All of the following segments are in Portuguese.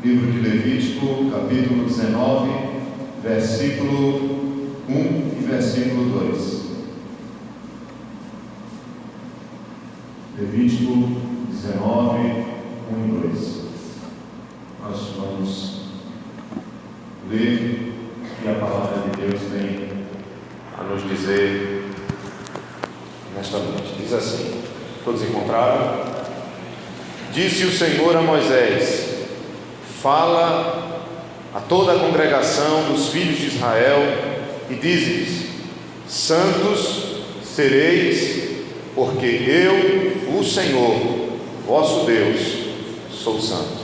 Livro de Levítico, capítulo 19, versículo 1 e versículo 2. Levítico 19, 1 e 2. Nós vamos ler e a palavra de Deus vem a nos dizer nesta noite. Diz assim: todos encontraram? Disse o Senhor a Moisés: fala a toda a congregação dos filhos de Israel e dize-lhes: santos sereis, porque eu, o Senhor, vosso Deus, sou santo.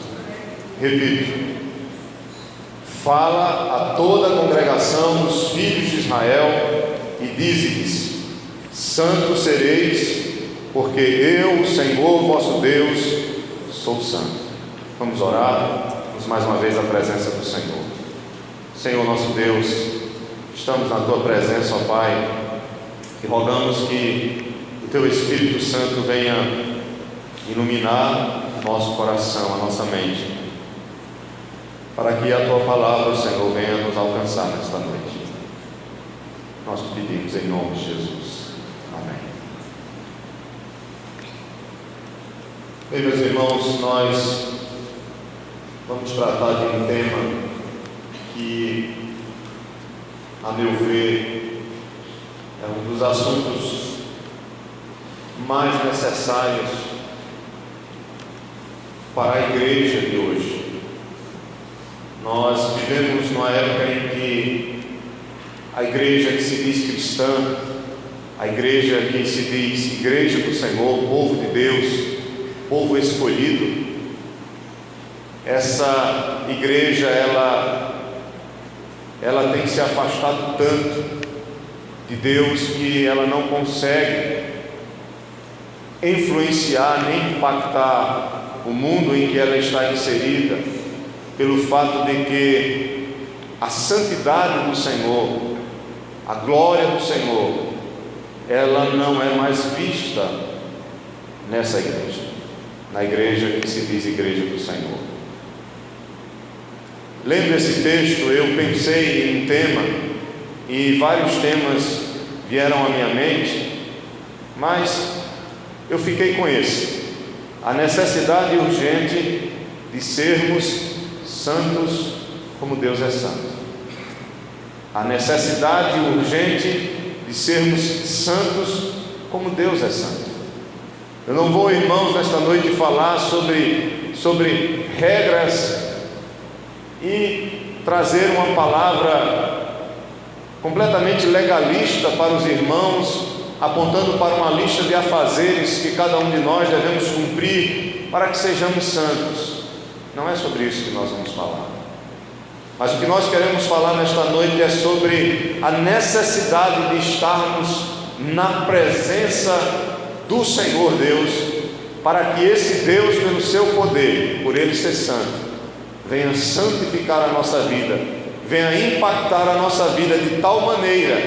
Repito: fala a toda a congregação dos filhos de Israel e dize-lhes: santos sereis, porque eu, o Senhor, vosso Deus, sou santo. Vamos orar. Mais uma vez a presença do Senhor. Senhor nosso Deus, estamos na Tua presença, ó Pai, e rogamos que o Teu Espírito Santo venha iluminar o nosso coração, a nossa mente, para que a Tua palavra, Senhor, venha nos alcançar nesta noite. Nós te pedimos em nome de Jesus. Amém. Bem, meus irmãos, nós vamos tratar de um tema que, a meu ver, é um dos assuntos mais necessários para a igreja de hoje. Nós vivemos numa época em que a igreja que se diz cristã, a igreja que se diz igreja do Senhor, povo de Deus, povo escolhido, essa igreja, ela tem se afastado tanto de Deus que ela não consegue influenciar nem impactar o mundo em que ela está inserida, pelo fato de que a santidade do Senhor, a glória do Senhor, ela não é mais vista nessa igreja, na igreja que se diz igreja do Senhor. Lendo esse texto, eu pensei em um tema, e vários temas vieram à minha mente, mas eu fiquei com esse: a necessidade urgente de sermos santos como Deus é santo. A necessidade urgente de sermos santos como Deus é santo. Eu não vou, irmãos, nesta noite falar sobre regras e trazer uma palavra completamente legalista para os irmãos, apontando para uma lista de afazeres que cada um de nós devemos cumprir para que sejamos santos. Não é sobre isso que nós vamos falar. Mas o que nós queremos falar nesta noite é sobre a necessidade de estarmos na presença do Senhor Deus, para que esse Deus, pelo seu poder, por Ele ser santo, venha santificar a nossa vida, venha impactar a nossa vida de tal maneira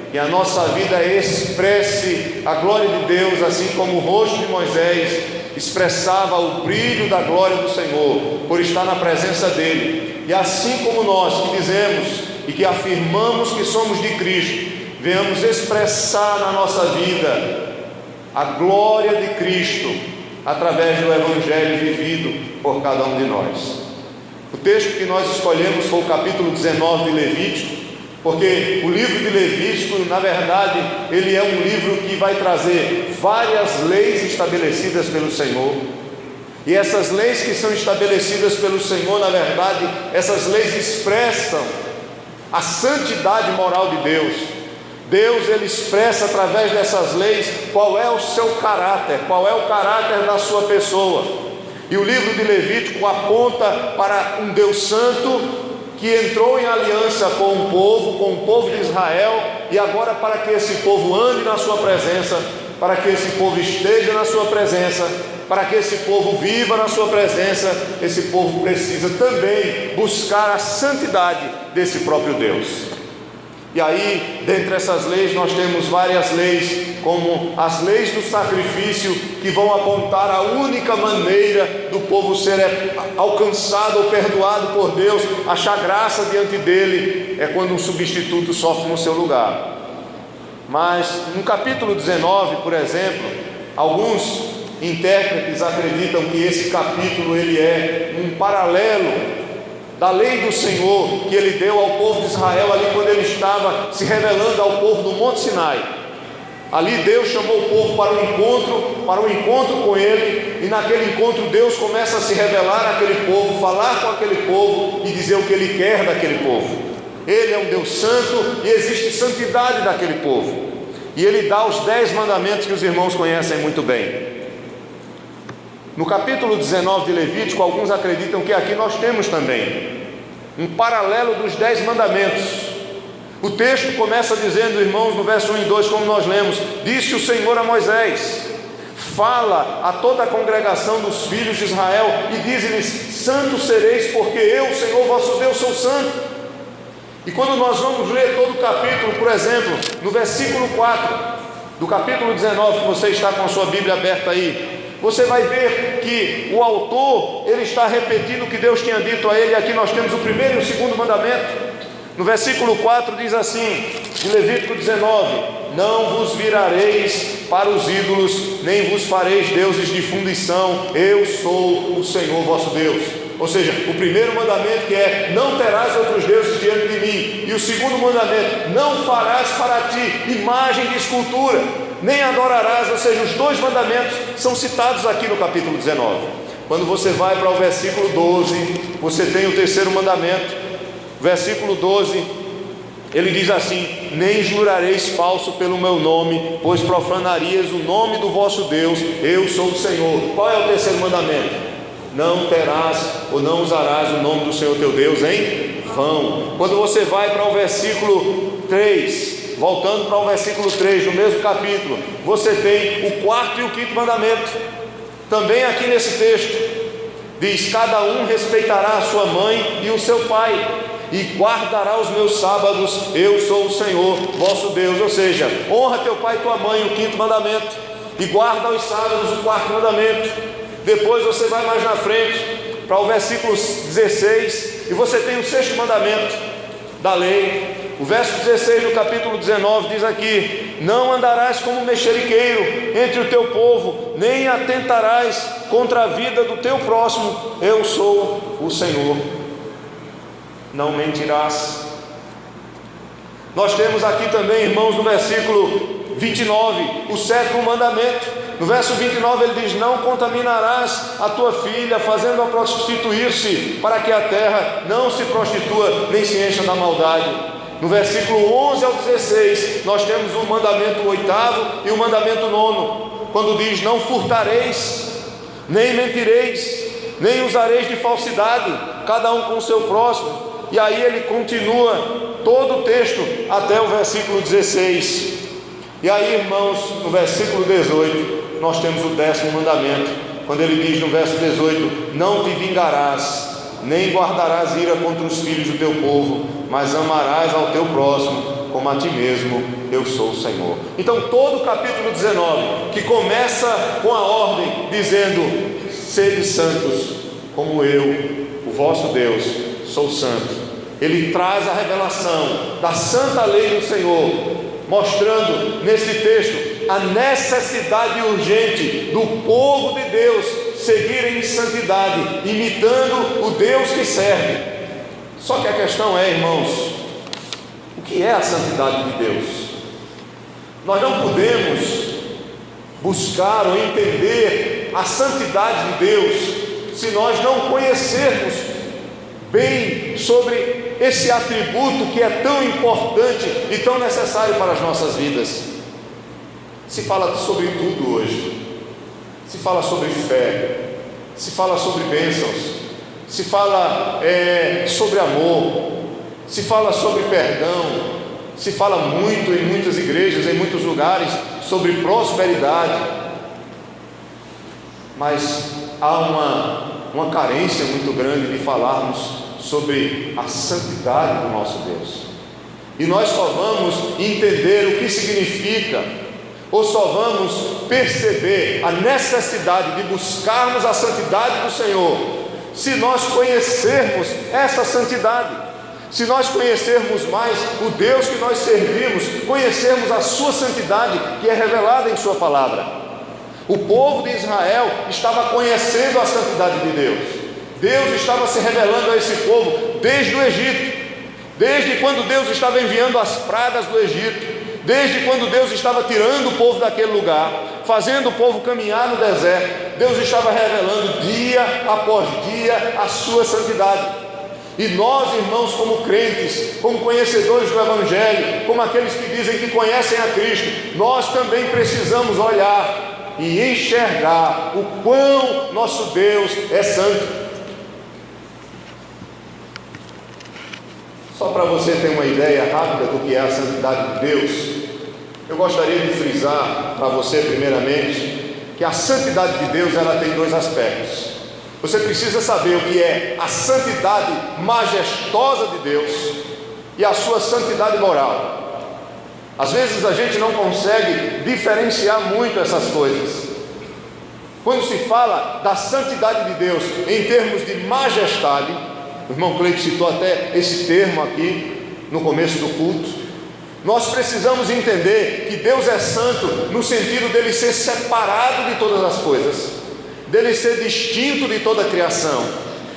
que a nossa vida expresse a glória de Deus, assim como o rosto de Moisés expressava o brilho da glória do Senhor, por estar na presença dEle. E assim como nós que dizemos e que afirmamos que somos de Cristo, venhamos expressar na nossa vida a glória de Cristo, através do Evangelho vivido por cada um de nós. O texto que nós escolhemos foi o capítulo 19 de Levítico, porque o livro de Levítico, na verdade, ele é um livro que vai trazer várias leis estabelecidas pelo Senhor, e essas leis que são estabelecidas pelo Senhor, na verdade, essas leis expressam a santidade moral de Deus. Deus, ele expressa através dessas leis qual é o seu caráter, qual é o caráter da sua pessoa. E o livro de Levítico aponta para um Deus santo que entrou em aliança com o povo de Israel, e agora, para que esse povo ande na sua presença, para que esse povo esteja na sua presença, para que esse povo viva na sua presença, esse povo precisa também buscar a santidade desse próprio Deus. E aí, dentre essas leis, nós temos várias leis, como as leis do sacrifício, que vão apontar a única maneira do povo ser alcançado ou perdoado por Deus, achar graça diante dele, é quando um substituto sofre no seu lugar. Mas no capítulo 19, por exemplo, alguns intérpretes acreditam que esse capítulo ele é um paralelo da lei do Senhor que ele deu ao povo de Israel ali quando ele estava se revelando ao povo do Monte Sinai. Ali Deus chamou o povo para um encontro com ele, e naquele encontro Deus começa a se revelar àquele povo, falar com aquele povo e dizer o que ele quer daquele povo. Ele é um Deus santo e existe santidade daquele povo, e ele dá os 10 mandamentos que os irmãos conhecem muito bem. No capítulo 19 de Levítico, alguns acreditam que aqui nós temos também um paralelo dos 10 mandamentos. O texto começa dizendo, irmãos, no verso 1 e 2, como nós lemos: disse o Senhor a Moisés: fala a toda a congregação dos filhos de Israel e dize-lhes: santos sereis, porque eu, Senhor vosso Deus, sou santo. E quando nós vamos ler todo o capítulo, por exemplo, no versículo 4 do capítulo 19, que você está com a sua Bíblia aberta aí, você vai ver que o autor, ele está repetindo o que Deus tinha dito a ele. Aqui nós temos o primeiro e o segundo mandamento. No versículo 4 diz assim, de Levítico 19: não vos virareis para os ídolos, nem vos fareis deuses de fundição, eu sou o Senhor vosso Deus. Ou seja, o primeiro mandamento, que é: não terás outros deuses diante de mim. E o segundo mandamento: não farás para ti imagem de escultura, nem adorarás. Ou seja, os 2 mandamentos são citados aqui no capítulo 19. Quando você vai para o versículo 12, você tem o terceiro mandamento. Versículo 12, ele diz assim: nem jurareis falso pelo meu nome, pois profanarias o nome do vosso Deus, eu sou o Senhor. Qual é o terceiro mandamento? Não terás ou não usarás o nome do Senhor teu Deus em vão. Quando você vai para o versículo 3, voltando para o versículo 3 do mesmo capítulo, você tem o 4º e o 5º mandamento. Também aqui nesse texto diz: cada um respeitará a sua mãe e o seu pai, e guardará os meus sábados, eu sou o Senhor vosso Deus. Ou seja, honra teu pai e tua mãe, o 5º mandamento, e guarda os sábados, o 4º mandamento. Depois você vai mais na frente para o versículo 16, e você tem o 6º mandamento da lei. O verso 16 do capítulo 19 diz aqui: não andarás como mexeriqueiro entre o teu povo, nem atentarás contra a vida do teu próximo, eu sou o Senhor. Não mentirás. Nós temos aqui também, irmãos, no versículo 29, o 7º mandamento. No verso 29 ele diz: não contaminarás a tua filha, fazendo-a prostituir-se, para que a terra não se prostitua, nem se encha da maldade. No versículo 11 ao 16, nós temos o mandamento 8º e o mandamento 9º, quando diz: não furtareis, nem mentireis, nem usareis de falsidade, cada um com o seu próximo. E aí ele continua todo o texto até o versículo 16. E aí, irmãos, no versículo 18, nós temos o 10º mandamento, quando ele diz no verso 18: não te vingarás, nem guardarás ira contra os filhos do teu povo, mas amarás ao teu próximo como a ti mesmo, eu sou o Senhor. Então todo o capítulo 19, que começa com a ordem dizendo: sede santos, como eu, o vosso Deus, sou santo, ele traz a revelação da santa lei do Senhor, mostrando nesse texto a necessidade urgente do povo de Deus seguirem em santidade, imitando o Deus que serve. Só que a questão é, irmãos, o que é a santidade de Deus? Nós não podemos buscar ou entender a santidade de Deus se nós não conhecermos bem sobre esse atributo que é tão importante e tão necessário para as nossas vidas. Se fala sobre tudo hoje, se fala sobre fé, se fala sobre bênçãos, se fala sobre amor, se fala sobre perdão, se fala muito em muitas igrejas, em muitos lugares, sobre prosperidade, mas há uma carência muito grande de falarmos sobre a santidade do nosso Deus. E nós só vamos entender o que significa, ou só vamos perceber a necessidade de buscarmos a santidade do Senhor, se nós conhecermos essa santidade. Se nós conhecermos mais o Deus que nós servimos, conhecermos a sua santidade que é revelada em sua palavra. O povo de Israel estava conhecendo a santidade de Deus. Deus estava se revelando a esse povo desde o Egito, desde quando Deus estava enviando as pragas do Egito, desde quando Deus estava tirando o povo daquele lugar, fazendo o povo caminhar no deserto. Deus estava revelando dia após dia a sua santidade. E nós, irmãos, como crentes, como conhecedores do Evangelho, como aqueles que dizem que conhecem a Cristo, nós também precisamos olhar e enxergar o quão nosso Deus é santo. Só para você ter uma ideia rápida do que é a santidade de Deus, eu gostaria de frisar para você primeiramente que a santidade de Deus ela tem dois aspectos. Você precisa saber o que é a santidade majestosa de Deus e a sua santidade moral. Às vezes a gente não consegue diferenciar muito essas coisas. Quando se fala da santidade de Deus em termos de majestade, o irmão Cleito citou até esse termo aqui no começo do culto, nós precisamos entender que Deus é santo no sentido dele ser separado de todas as coisas, dele ser distinto de toda a criação,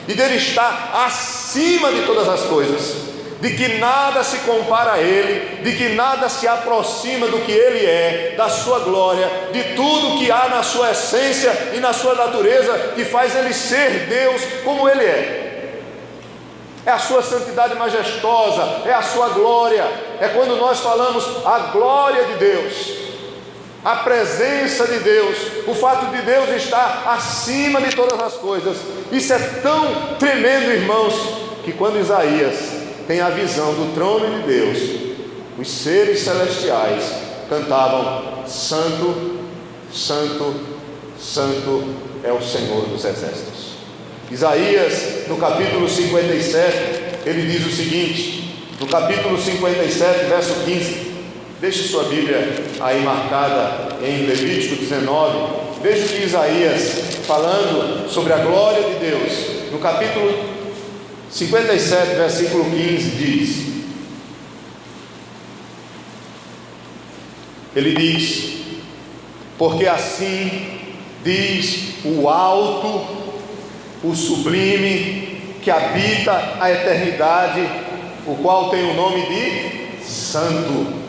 e dele estar acima de todas as coisas, de que nada se compara a ele, de que nada se aproxima do que ele é, da sua glória, de tudo que há na sua essência e na sua natureza, que faz ele ser Deus como ele é. É a sua santidade majestosa, é a sua glória, é quando nós falamos a glória de Deus, a presença de Deus, o fato de Deus estar acima de todas as coisas. Isso é tão tremendo, irmãos, que quando Isaías tem a visão do trono de Deus, os seres celestiais cantavam: Santo, Santo, Santo é o Senhor dos exércitos. Isaías, no capítulo 57, ele diz o seguinte, no capítulo 57, verso 15, deixe sua Bíblia aí marcada em Levítico 19. Veja o que Isaías, falando sobre a glória de Deus, no capítulo 57, versículo 15, diz: ele diz: porque assim diz o alto, o sublime, que habita a eternidade, o qual tem o nome de Santo.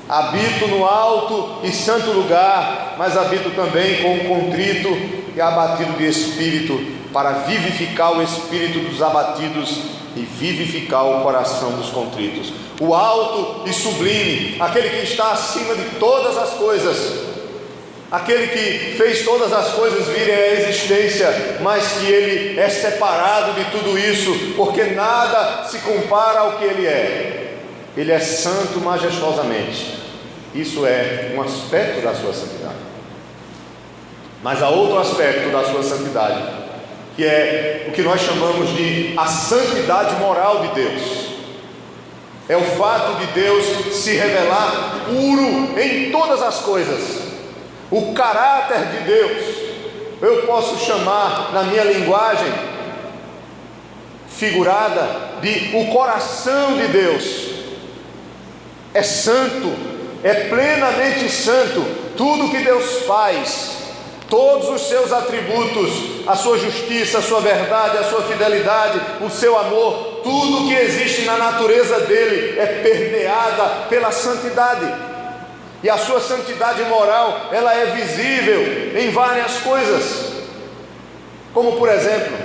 Habito no alto e santo lugar, mas habito também com o contrito e abatido de espírito, para vivificar o espírito dos abatidos e vivificar o coração dos contritos. O alto e sublime, aquele que está acima de todas as coisas, aquele que fez todas as coisas virem à existência, mas que ele é separado de tudo isso, porque nada se compara ao que ele é. Ele é santo majestosamente. Isso é um aspecto da sua santidade. Mas há outro aspecto da sua santidade, que é o que nós chamamos de a santidade moral de Deus. É o fato de Deus se revelar puro em todas as coisas. O caráter de Deus, eu posso chamar na minha linguagem figurada de o coração de Deus. É santo, é plenamente santo. Tudo que Deus faz, todos os seus atributos, a sua justiça, a sua verdade, a sua fidelidade, o seu amor, tudo que existe na natureza dele é permeada pela santidade. E a sua santidade moral, ela é visível em várias coisas, como por exemplo,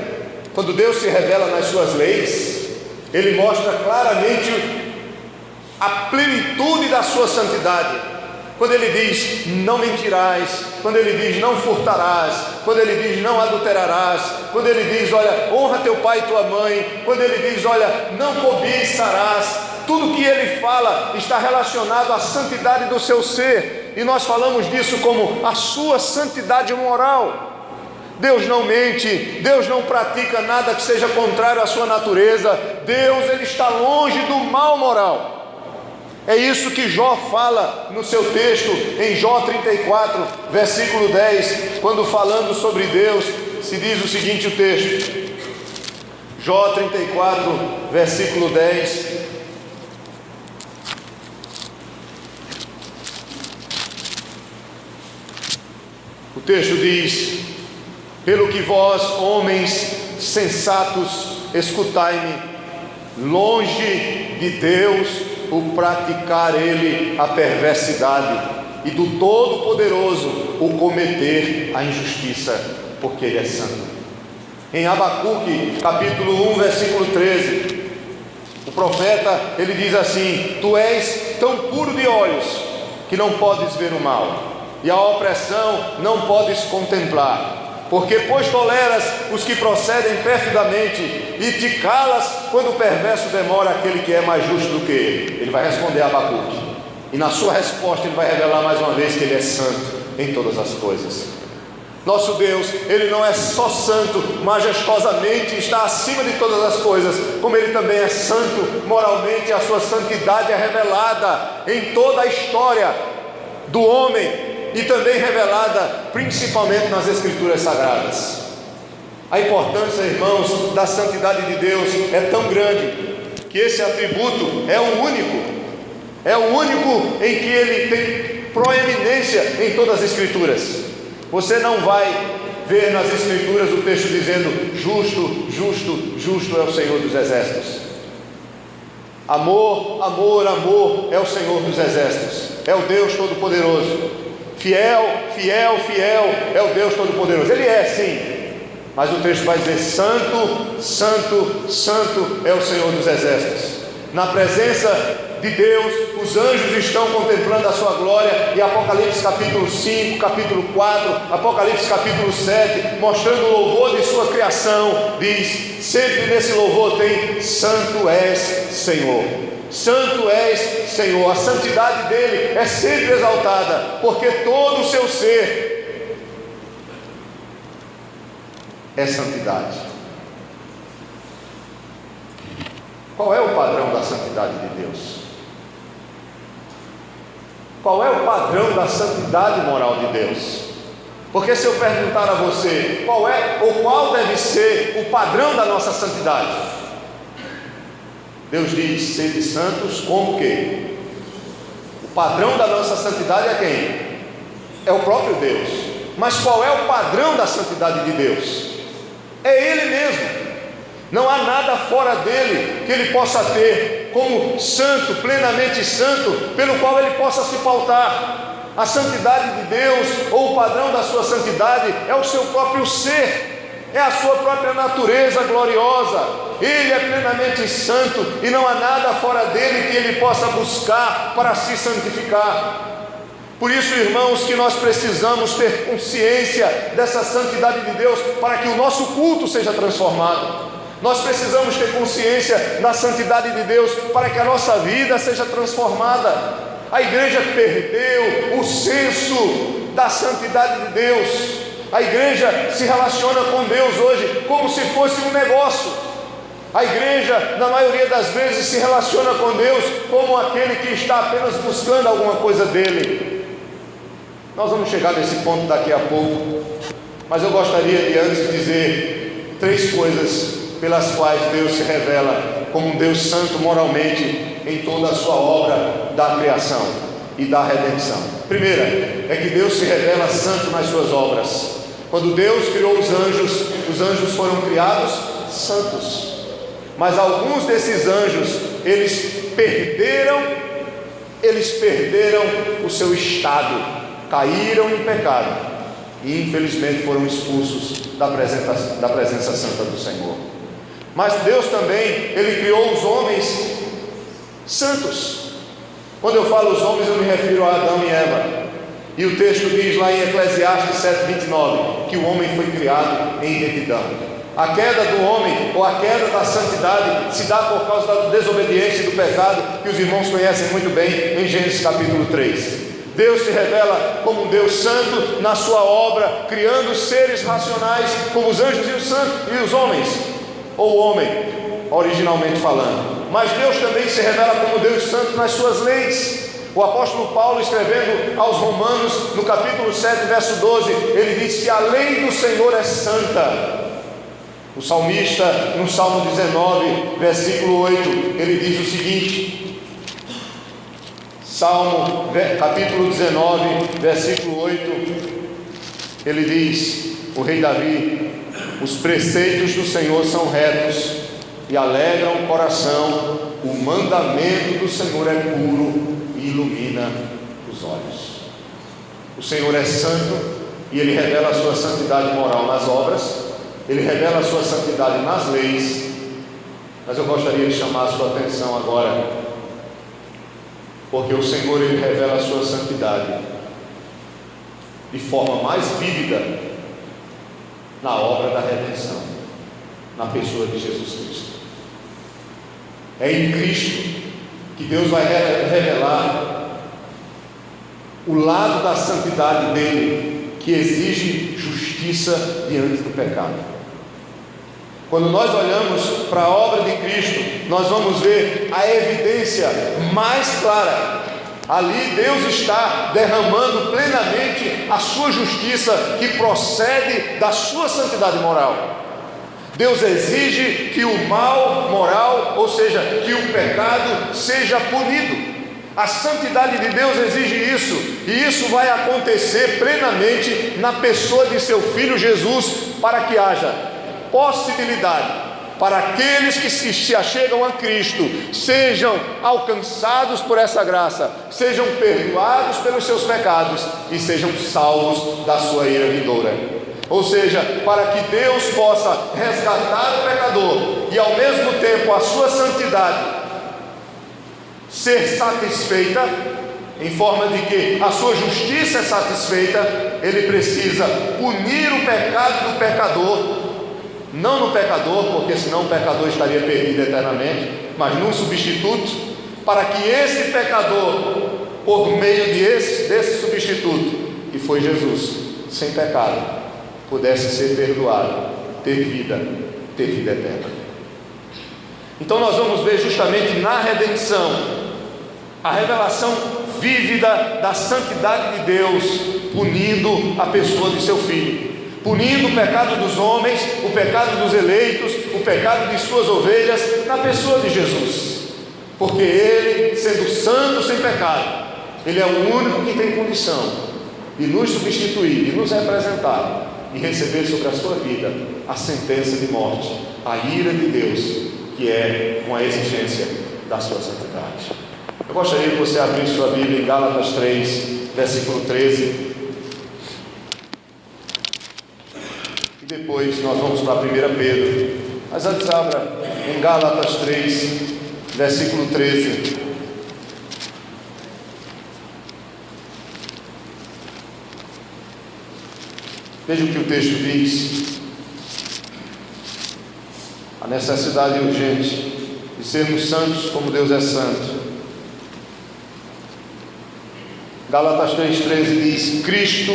quando Deus se revela nas suas leis, ele mostra claramente a plenitude da sua santidade. Quando ele diz não mentirás, quando ele diz não furtarás, quando ele diz não adulterarás, quando ele diz olha, honra teu pai e tua mãe, quando ele diz olha, não cobiçarás, tudo que ele fala está relacionado à santidade do seu ser, e nós falamos disso como a sua santidade moral. Deus não mente, Deus não pratica nada que seja contrário à sua natureza. Deus, ele está longe do mal moral. É isso que Jó fala no seu texto, em Jó 34, versículo 10, quando falando sobre Deus, se diz o seguinte o texto, Jó 34, versículo 10, o texto diz: pelo que vós, homens sensatos, escutai-me, longe de Deus o praticar ele a perversidade, e do Todo-Poderoso o cometer a injustiça, porque ele é santo. Em Abacuque, capítulo 1, versículo 13, o profeta, ele diz assim: tu és tão puro de olhos, que não podes ver o mal, e a opressão não podes contemplar, porque pois toleras os que procedem perfidamente, e te calas quando o perverso demora aquele que é mais justo do que ele. Ele vai responder a Abacuque, e na sua resposta ele vai revelar mais uma vez que ele é santo em todas as coisas. Nosso Deus, ele não é só santo, majestosamente está acima de todas as coisas, como ele também é santo moralmente. A sua santidade é revelada em toda a história do homem, e também revelada principalmente nas Escrituras Sagradas. A importância, irmãos, da santidade de Deus é tão grande, que esse atributo é o único em que ele tem proeminência em todas as Escrituras. Você não vai ver nas Escrituras o texto dizendo: justo, justo, justo é o Senhor dos Exércitos. Amor, amor, amor é o Senhor dos Exércitos, é o Deus Todo-Poderoso. Fiel, fiel, fiel é o Deus Todo-Poderoso. Ele é sim, mas o texto vai dizer: santo, santo, santo é o Senhor dos Exércitos. Na presença de Deus, os anjos estão contemplando a sua glória, e Apocalipse capítulo 5, capítulo 4, Apocalipse capítulo 7, mostrando o louvor de sua criação, diz, sempre nesse louvor tem: santo és Senhor. Santo és Senhor. A santidade dele é sempre exaltada, porque todo o seu ser é santidade. Qual é o padrão da santidade de Deus? Qual é o padrão da santidade moral de Deus? Porque se eu perguntar a você qual é ou qual deve ser o padrão da nossa santidade, Deus diz: sede santos como que? O padrão da nossa santidade é quem? É o próprio Deus. Mas qual é o padrão da santidade de Deus? É Ele mesmo. Não há nada fora dele que ele possa ter como santo, plenamente santo, pelo qual ele possa se pautar. A santidade de Deus, ou o padrão da sua santidade, é o seu próprio ser, é a sua própria natureza gloriosa. Ele é plenamente santo, e não há nada fora dele que ele possa buscar para se santificar. Por isso, irmãos, que nós precisamos ter consciência dessa santidade de Deus, para que o nosso culto seja transformado. Nós precisamos ter consciência da santidade de Deus, para que a nossa vida seja transformada. A igreja perdeu o senso da santidade de Deus. A igreja se relaciona com Deus hoje como se fosse um negócio. A igreja, na maioria das vezes, se relaciona com Deus como aquele que está apenas buscando alguma coisa dele. Nós vamos chegar nesse ponto daqui a pouco, mas eu gostaria de antes dizer 3 coisas pelas quais Deus se revela como um Deus santo moralmente em toda a sua obra da criação e da redenção. Primeira, é que Deus se revela santo nas suas obras. Quando Deus criou os anjos foram criados santos. Mas alguns desses anjos, eles perderam o seu estado, caíram em pecado e infelizmente foram expulsos da presença santa do Senhor. Mas Deus também, Ele criou os homens santos. Quando eu falo os homens, eu me refiro a Adão e Eva. E o texto diz lá em Eclesiastes 7:29 que o homem foi criado em retidão. A queda do homem, ou a queda da santidade, se dá por causa da desobediência e do pecado, que os irmãos conhecem muito bem em Gênesis capítulo 3. Deus se revela como um Deus santo na sua obra, criando seres racionais como os anjos e os homens, ou o homem, originalmente falando. mas Deus também se revela como Deus santo nas suas leis. O apóstolo Paulo, escrevendo aos Romanos, no capítulo 7, verso 12, ele diz que a lei do Senhor é santa. O salmista, no Salmo 19, versículo 8, ele diz o seguinte, capítulo 19, versículo 8, ele diz, o rei Davi: os preceitos do Senhor são retos e alegram o coração, o mandamento do Senhor é puro e ilumina os olhos. O Senhor é santo e Ele revela a sua santidade moral nas obras, Ele revela a sua santidade nas leis, mas eu gostaria de chamar a sua atenção agora, porque o Senhor, Ele revela a sua santidade de forma mais vívida na obra da redenção, na pessoa de Jesus Cristo. É em Cristo que Deus vai revelar o lado da santidade dele, que exige justiça diante do pecado. Quando nós olhamos para a obra de Cristo, nós vamos ver a evidência mais clara. Ali Deus está derramando plenamente a sua justiça, que procede da sua santidade moral. Deus exige que o mal moral, ou seja, que o pecado seja punido. A santidade de Deus exige isso, e isso vai acontecer plenamente na pessoa de seu Filho Jesus, para que haja possibilidade para aqueles que se achegam a Cristo, sejam alcançados por essa graça, sejam perdoados pelos seus pecados e sejam salvos da sua ira vindoura. Ou seja, para que Deus possa resgatar o pecador e ao mesmo tempo a sua santidade ser satisfeita, em forma de que a sua justiça é satisfeita, Ele precisa punir o pecado do pecador, não no pecador, porque senão o pecador estaria perdido eternamente, mas num substituto, para que esse pecador, por meio desse substituto, que foi Jesus, sem pecado, pudesse ser perdoado, ter vida eterna. Então nós vamos ver justamente na redenção a revelação vívida da santidade de Deus, punindo a pessoa de seu Filho, punindo o pecado dos homens, o pecado dos eleitos, o pecado de suas ovelhas, na pessoa de Jesus, porque Ele, sendo santo sem pecado, Ele é o único que tem condição de nos substituir, de nos representar e receber sobre a sua vida a sentença de morte, a ira de Deus, que é uma exigência da sua santidade. Eu gostaria que você abrisse sua Bíblia em Gálatas 3, versículo 13. Depois nós vamos para 1 Pedro, mas antes abra em Gálatas 3, versículo 13. Veja o que o texto diz: a necessidade urgente de sermos santos como Deus é santo. Gálatas 3,13 diz: Cristo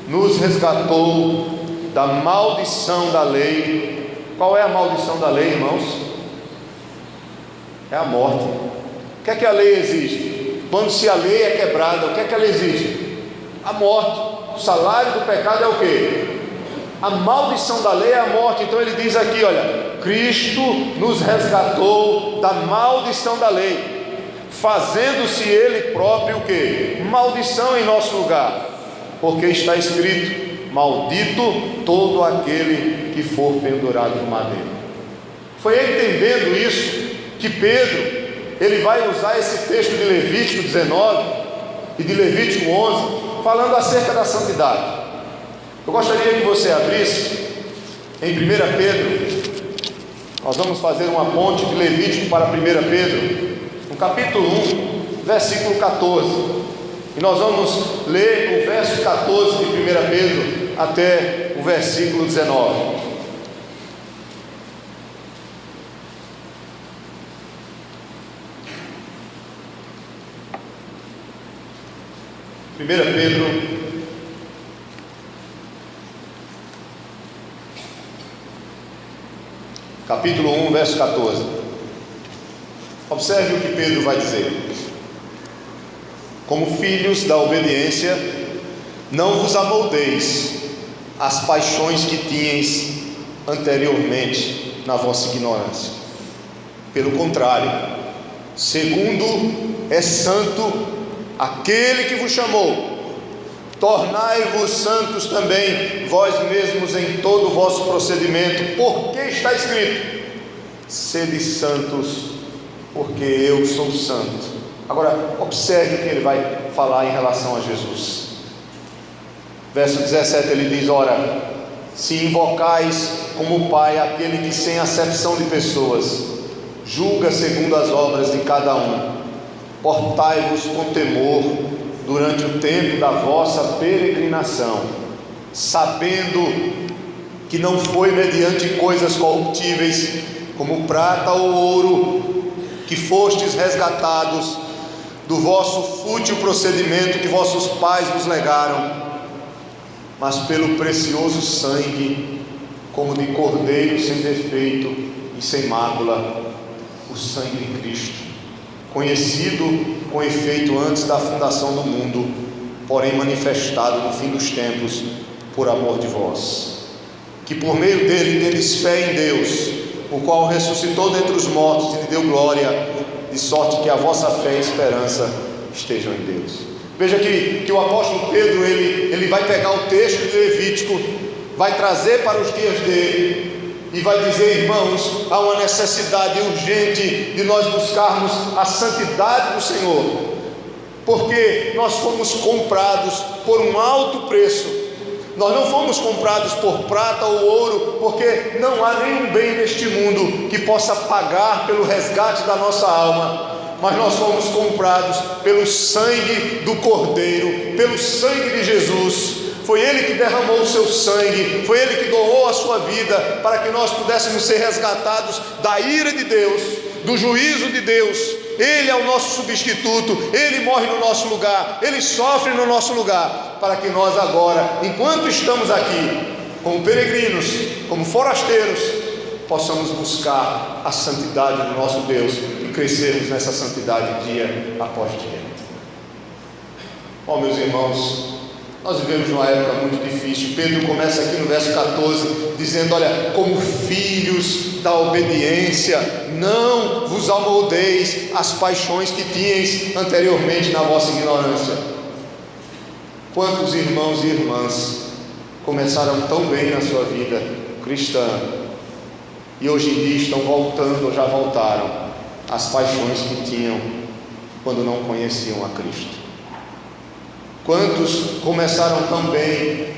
nos resgatou da maldição da lei. Qual é a maldição da lei, irmãos? É a morte. O que é que a lei exige? Quando se a lei é quebrada, o que é que ela exige? A morte. O salário do pecado é o quê? A maldição da lei é a morte. Então ele diz aqui, olha, Cristo nos resgatou da maldição da lei, fazendo-se Ele próprio o quê? Maldição em nosso lugar, porque está escrito: maldito todo aquele que for pendurado no madeiro. Foi entendendo isso que Pedro, ele vai usar esse texto de Levítico 19 e de Levítico 11, falando acerca da santidade. Eu gostaria que você abrisse em 1 Pedro. Nós vamos fazer uma ponte de Levítico para 1 Pedro, no capítulo 1, versículo 14. E nós vamos ler o verso 14 de 1 Pedro até o versículo 19. Primeira Pedro, capítulo 1, verso 14. Observe o que Pedro vai dizer: como filhos da obediência, não vos amoldeis às paixões que tinhais anteriormente na vossa ignorância. Pelo contrário, segundo é santo aquele que vos chamou, tornai-vos santos também vós mesmos em todo o vosso procedimento, porque está escrito: sede santos, porque eu sou santo. Agora, observe o que ele vai falar em relação a Jesus. Verso 17, ele diz: ora, se invocais como Pai aquele que sem acepção de pessoas julga segundo as obras de cada um, portai-vos com temor durante o tempo da vossa peregrinação, sabendo que não foi mediante coisas corruptíveis, como prata ou ouro, que fostes resgatados do vosso fútil procedimento que vossos pais vos legaram, mas pelo precioso sangue, como de cordeiro sem defeito e sem mácula, o sangue de Cristo, conhecido com efeito antes da fundação do mundo, porém manifestado no fim dos tempos por amor de vós, que por meio dele tendes fé em Deus, o qual ressuscitou dentre os mortos e lhe deu glória, de sorte que a vossa fé e esperança estejam em Deus. Veja que o apóstolo Pedro, ele vai pegar o texto de Levítico, vai trazer para os dias dele e vai dizer: irmãos, há uma necessidade urgente de nós buscarmos a santidade do Senhor, porque nós fomos comprados por um alto preço. Nós não fomos comprados por prata ou ouro, porque não há nenhum bem neste mundo que possa pagar pelo resgate da nossa alma, mas nós fomos comprados pelo sangue do Cordeiro, pelo sangue de Jesus. Foi Ele que derramou o seu sangue, foi Ele que doou a sua vida, para que nós pudéssemos ser resgatados da ira de Deus, do juízo de Deus. Ele é o nosso substituto, Ele morre no nosso lugar, Ele sofre no nosso lugar, para que nós agora, enquanto estamos aqui, como peregrinos, como forasteiros, possamos buscar a santidade do nosso Deus e crescermos nessa santidade dia após dia. Meus irmãos, nós vivemos numa época muito difícil. Pedro começa aqui no verso 14 dizendo: olha, como filhos da obediência, não vos amoldeis às paixões que tinhais anteriormente na vossa ignorância. Quantos irmãos e irmãs começaram tão bem na sua vida cristã e hoje em dia estão voltando ou já voltaram às paixões que tinham quando não conheciam a Cristo? Quantos começaram tão bem,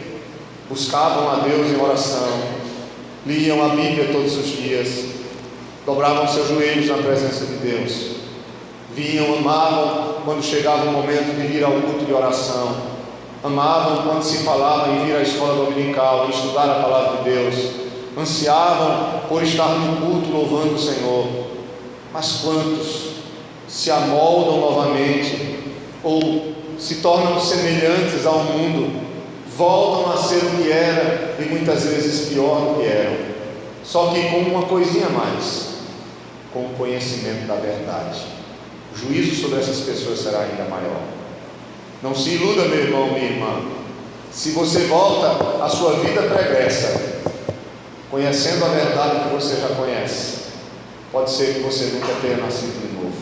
buscavam a Deus em oração, liam a Bíblia todos os dias, dobravam seus joelhos na presença de Deus, vinham, amavam quando chegava o momento de vir ao culto de oração, amavam quando se falava em vir à escola dominical, em estudar a palavra de Deus, ansiavam por estar no culto louvando o Senhor. Mas quantos se amoldam novamente ou se tornam semelhantes ao mundo, voltam a ser o que era e muitas vezes pior do que eram, só que com uma coisinha a mais, com o conhecimento da verdade? O juízo sobre essas pessoas será ainda maior. Não se iluda, meu irmão, minha irmã. Se você volta à sua vida pregressa, conhecendo a verdade que você já conhece, pode ser que você nunca tenha nascido de novo.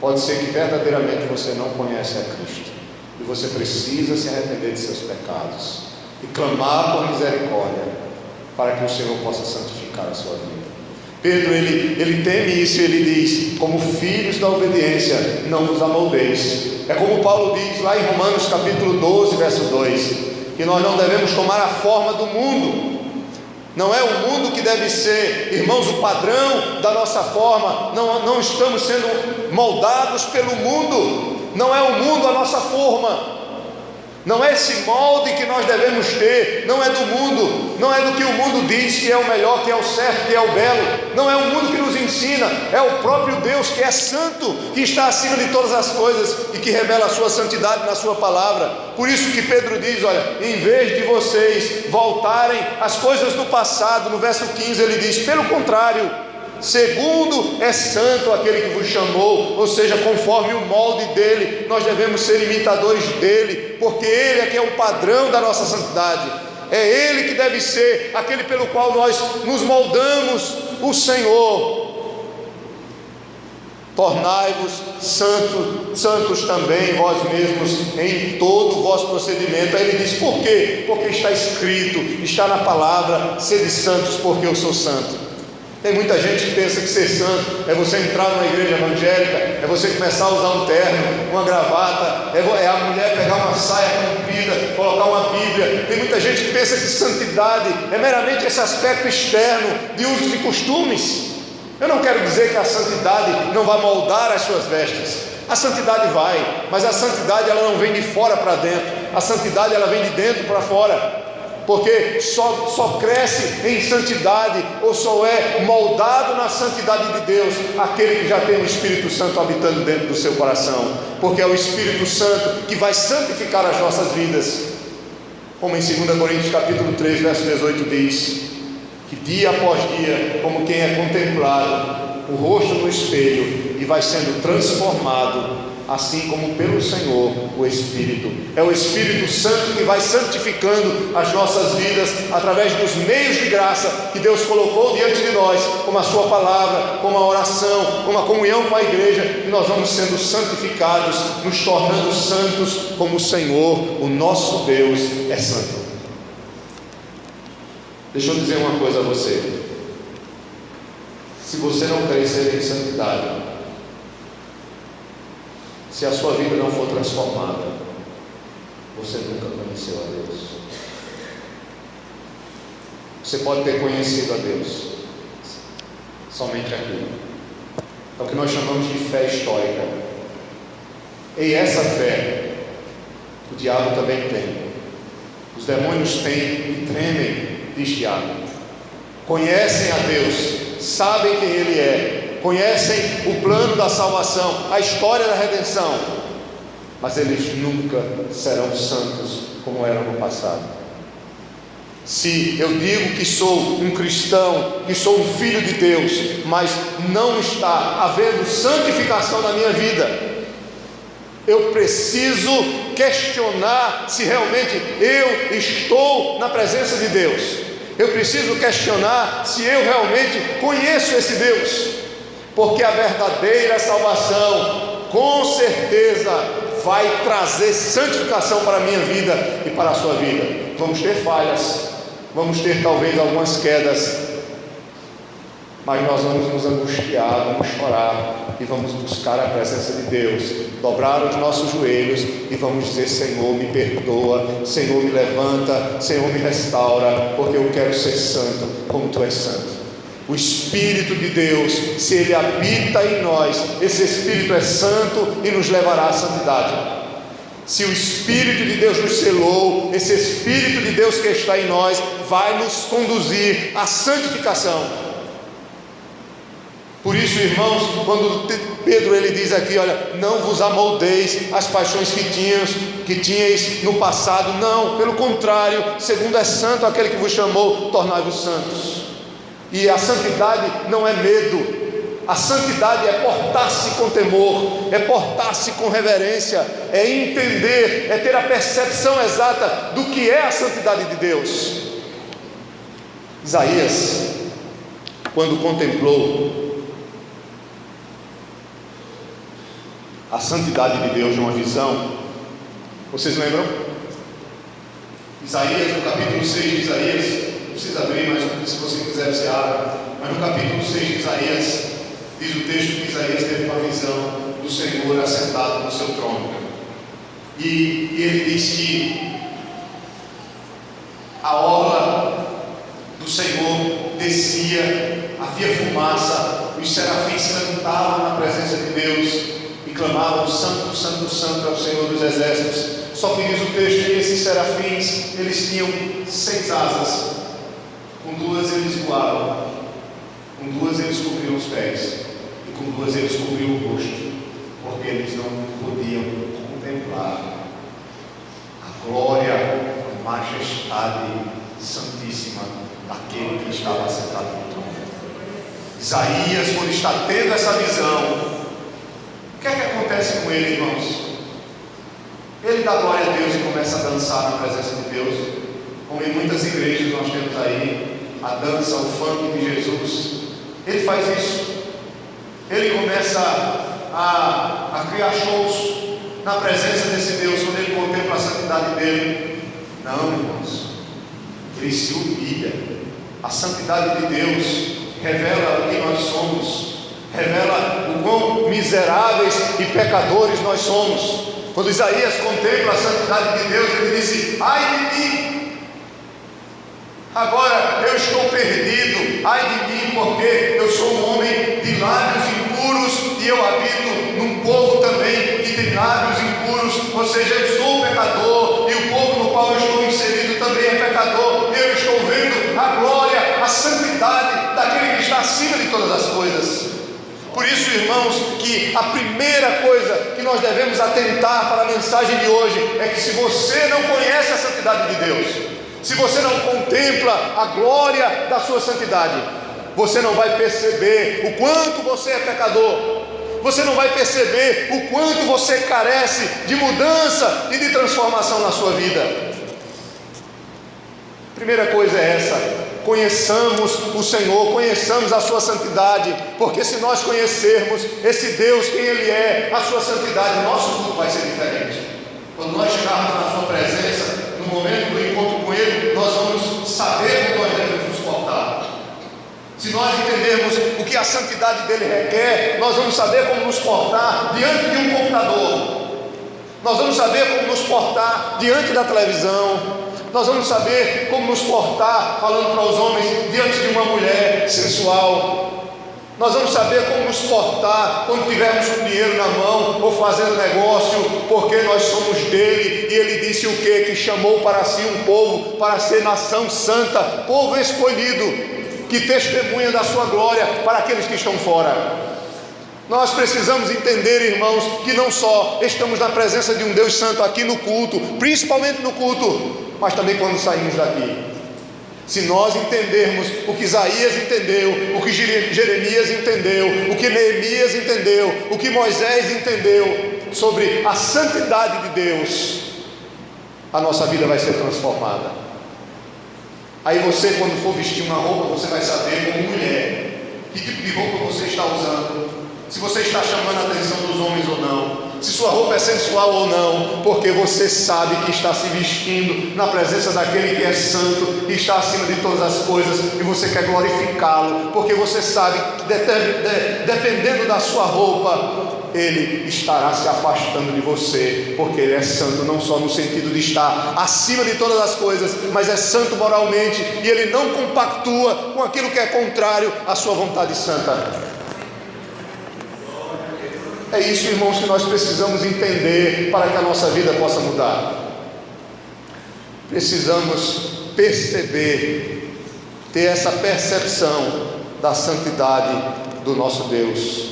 Pode ser que verdadeiramente você não conhece a Cristo e você precisa se arrepender de seus pecados e clamar por misericórdia para que o Senhor possa santificar a sua vida. Pedro, ele teme isso, ele diz: como filhos da obediência, não vos amoldeis. É como Paulo diz lá em Romanos capítulo 12, verso 2, que nós não devemos tomar a forma do mundo. Não é o mundo que deve ser, irmãos, o padrão da nossa forma. Não estamos sendo moldados pelo mundo. Não é o mundo a nossa forma. Não é esse molde que nós devemos ter. Não é do mundo. Não é do que o mundo diz que é o melhor, que é o certo, que é o belo. Não é o mundo que nos ensina. É o próprio Deus, que é santo, que está acima de todas as coisas e que revela a sua santidade na sua palavra. Por isso que Pedro diz: olha, em vez de vocês voltarem às coisas do passado, no verso 15 ele diz: pelo contrário, segundo é santo aquele que vos chamou, ou seja, conforme o molde dele, nós devemos ser imitadores dele, porque ele é que é o padrão da nossa santidade, é ele que deve ser aquele pelo qual nós nos moldamos, o Senhor. Tornai-vos santos também vós mesmos em todo o vosso procedimento. Aí ele diz, por quê? Porque está escrito, está na palavra, sede santos porque eu sou santo. Tem muita gente que pensa que ser santo é você entrar numa igreja evangélica, é você começar a usar um terno, uma gravata, é a mulher pegar uma saia comprida, colocar uma Bíblia. Tem muita gente que pensa que santidade é meramente esse aspecto externo de usos e costumes. Eu não quero dizer que a santidade não vai moldar as suas vestes. A santidade vai, mas a santidade ela não vem de fora para dentro. A santidade ela vem de dentro para fora. Porque só cresce em santidade, ou só é moldado na santidade de Deus, aquele que já tem o Espírito Santo habitando dentro do seu coração. Porque é o Espírito Santo que vai santificar as nossas vidas. Como em 2 Coríntios capítulo 3, verso 18 diz, que dia após dia, como quem é contemplado o rosto no espelho e vai sendo transformado, assim como pelo Senhor o Espírito. É o Espírito Santo que vai santificando as nossas vidas através dos meios de graça que Deus colocou diante de nós, como a sua palavra, como a oração, como a comunhão com a igreja, e nós vamos sendo santificados, nos tornando santos como o Senhor, o nosso Deus, é santo. Deixa eu dizer uma coisa a você. Se você não crescer em santidade, se a sua vida não for transformada, você nunca conheceu a Deus. Você pode ter conhecido a Deus somente aqui. É o que nós chamamos de fé histórica. E essa fé o diabo também tem. Os demônios têm e tremem, diz Tiago. Conhecem a Deus, sabem quem Ele é, conhecem o plano da salvação, a história da redenção, mas eles nunca serão santos como eram no passado. Se eu digo que sou um cristão, que sou um filho de Deus, mas não está havendo santificação na minha vida, eu preciso questionar se realmente eu estou na presença de Deus. Eu preciso questionar se eu realmente conheço esse Deus, porque a verdadeira salvação com certeza vai trazer santificação para a minha vida e para a sua vida. Vamos ter falhas, vamos ter talvez algumas quedas, mas nós vamos nos angustiar, vamos chorar e vamos buscar a presença de Deus, dobrar os nossos joelhos e vamos dizer: Senhor, me perdoa, Senhor, me levanta, Senhor, me restaura, porque eu quero ser santo como Tu és santo. O Espírito de Deus, se Ele habita em nós, esse Espírito é santo e nos levará à santidade. Se o Espírito de Deus nos selou, esse Espírito de Deus que está em nós vai nos conduzir à santificação. Por isso, irmãos, quando Pedro ele diz aqui, olha, não vos amoldeis as paixões que tinhais no passado, não, pelo contrário, segundo é santo aquele que vos chamou, tornai-vos santos. E a santidade não é medo, a santidade é portar-se com temor, é portar-se com reverência, é entender, é ter a percepção exata do que é a santidade de Deus. Isaías, quando contemplou a santidade de Deus numa visão, vocês lembram? Isaías, no capítulo 6 de Isaías, não precisa abrir, mas se você quiser você abre, mas no capítulo 6 de Isaías, diz o texto que Isaías teve uma visão do Senhor assentado no seu trono, e ele diz que a orla do Senhor descia, havia fumaça, os serafins cantavam na presença de Deus e clamavam: santo, santo, santo é o Senhor dos exércitos. Só que diz o texto que esses serafins, eles tinham 6 asas, com 2 eles voavam, com 2 eles cobriam os pés, e com 2 eles cobriam o rosto, porque eles não podiam contemplar a glória, a majestade santíssima daquele que estava sentado no trono. Isaías, quando está tendo essa visão, o que é que acontece com ele, irmãos? Ele dá glória a Deus e começa a dançar na presença de Deus, como em muitas igrejas nós temos aí, a dança, o funk de Jesus. Ele faz isso. Ele começa a criar shows na presença desse Deus, quando ele contempla a santidade dele. Não, irmãos, ele se humilha. A santidade de Deus revela o que nós somos, revela o quão miseráveis e pecadores nós somos. Quando Isaías contempla a santidade de Deus, ele disse: ai de mim, agora eu estou perdido, ai de mim, porque eu sou um homem de lábios impuros e eu habito num povo também que tem lábios impuros, ou seja, eu sou pecador e o povo no qual eu estou inserido também é pecador. Eu estou vendo a glória, a santidade daquele que está acima de todas as coisas. Por isso, irmãos, que a primeira coisa que nós devemos atentar para a mensagem de hoje é que se você não conhece a santidade de Deus, se você não contempla a glória da sua santidade, você não vai perceber o quanto você é pecador, você não vai perceber o quanto você carece de mudança e de transformação na sua vida. Primeira coisa é essa: conheçamos o Senhor, conheçamos a sua santidade, porque se nós conhecermos esse Deus, quem Ele é, a sua santidade, nosso mundo vai ser diferente. Quando nós chegarmos na sua presença, no momento do encontro com Ele, nós vamos saber como nós devemos nos portar. Se nós entendermos o que a santidade dele requer, nós vamos saber como nos portar diante de um computador, nós vamos saber como nos portar diante da televisão, nós vamos saber como nos portar falando para os homens diante de uma mulher sensual, nós vamos saber como nos portar quando tivermos com dinheiro na mão ou fazendo negócio, porque nós somos dele. E ele disse o quê? Que chamou para si um povo para ser nação santa, povo escolhido, que testemunha da sua glória para aqueles que estão fora. Nós precisamos entender, irmãos, que não só estamos na presença de um Deus santo aqui no culto, principalmente no culto, mas também quando saímos daqui. Se nós entendermos o que Isaías entendeu, o que Jeremias entendeu, o que Neemias entendeu, o que Moisés entendeu sobre a santidade de Deus, a nossa vida vai ser transformada. Aí você, quando for vestir uma roupa, você vai saber, como mulher, que tipo de roupa você está usando, se você está chamando a atenção dos homens ou não, se sua roupa é sensual ou não, porque você sabe que está se vestindo na presença daquele que é santo, que está acima de todas as coisas, e você quer glorificá-lo, porque você sabe que dependendo da sua roupa, ele estará se afastando de você, porque ele é santo, não só no sentido de estar acima de todas as coisas, mas é santo moralmente, e ele não compactua com aquilo que é contrário à sua vontade santa. É isso, irmãos, que nós precisamos entender para que a nossa vida possa mudar. Precisamos perceber, ter essa percepção da santidade do nosso Deus.